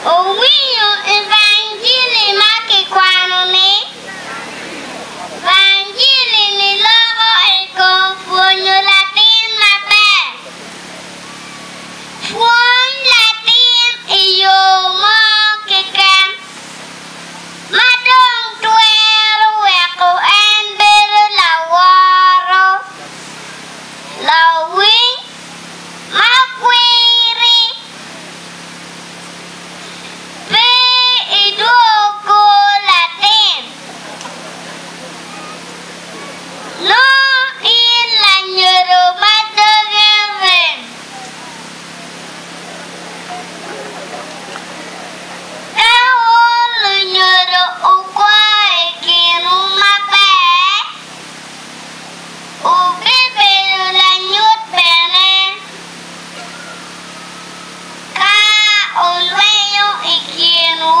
Uwinyo Evanjili make kwano ni Evanjili ni logo eko fuonyo Latin maber. Fuony Latin iyo mo kiken madong twero weko en bedo laworo lawing makwiri pe iduogo Latin no in la nyoro madogeren kaolo nyoro ukwae kinu maber ubebedo la nyut bene ka olweyo ikinu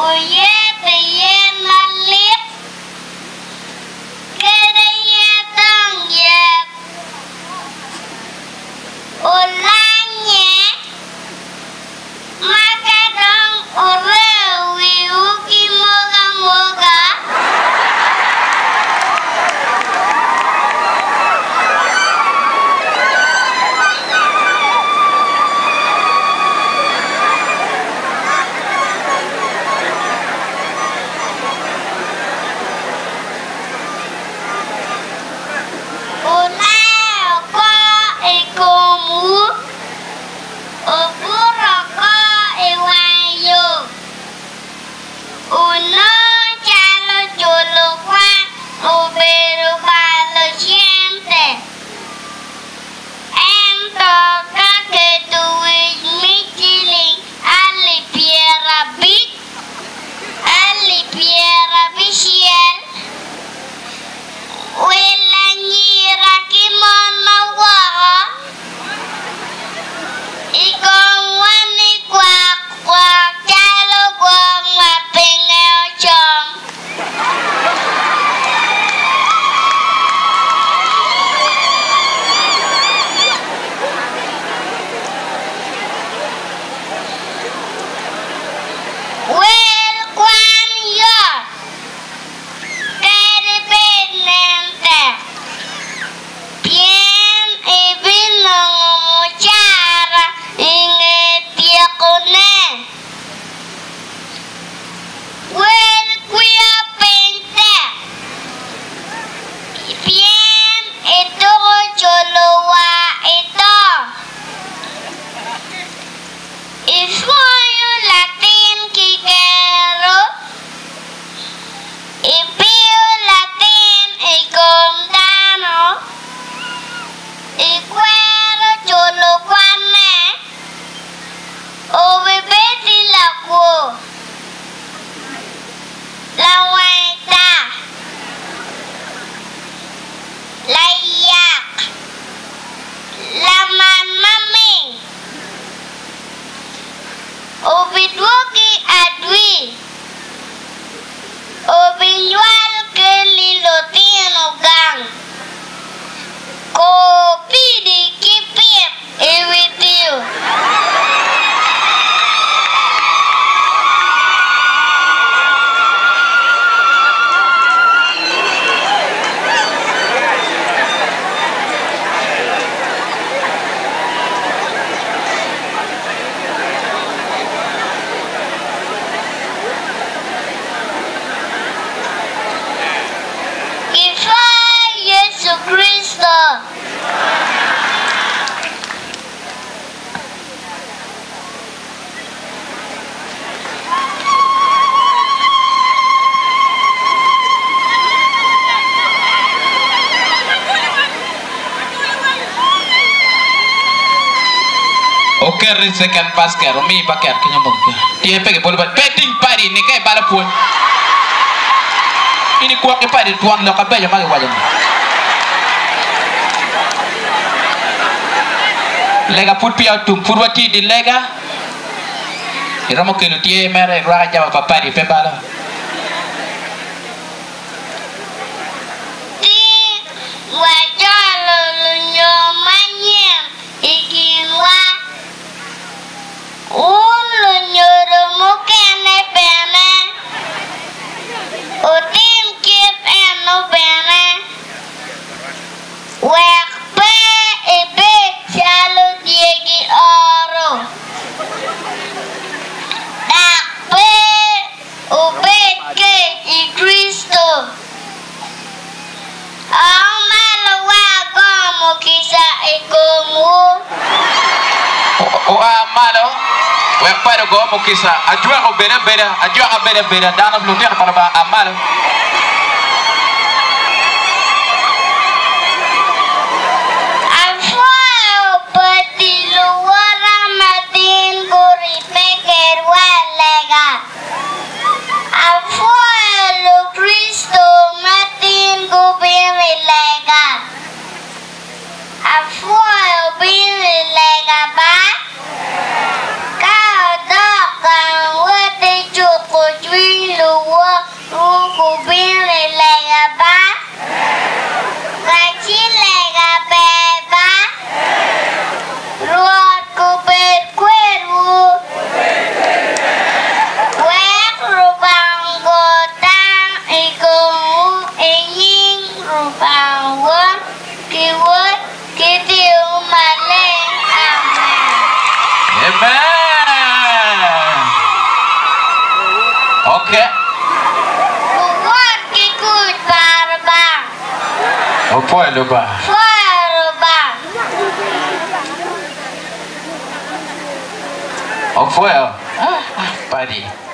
oyebe yen malit kede yedong yep olanye makadong orewi uki moga moga Olao ko ikomu oburo ko iwayo uno chalo cholo kwa obero balo siente ento kake tuwij michiling ali piera bisiel wela nyira kimon mawao ikongwani kwak kwak chalo gwang mapinge ochom wel kwan yot kede bed nente pien ibinongo mochara inge tiekone wel kuya pente pien itogo cholowa ito ifuoyo Latin kikero ipio Latin ikomdano ikwero cholo kwane obebeti lakuo la waita la yak la man maming obidwoki adwi obinyual ke lilotino gang kopidi kipip iwitiu Kifa Yesu Kristo Oke risekan pasker mi paker kenyambung dia pergi boleh betting pari ni kayak balapun ini kuat pari tuan lo kabel yang wajah lega put piau tum purwati di lega iramo kenu tie mere raja apa pari pebala ti wajalo lunyo manyem ikinwa Wa malo. Wa pada go mo kisa. Ajua ko beda-beda. Ajua ka beda-beda. Dana blutian para ba amalo. Okay. Oh, foi, Luba. Oh, foi, ó. Pari.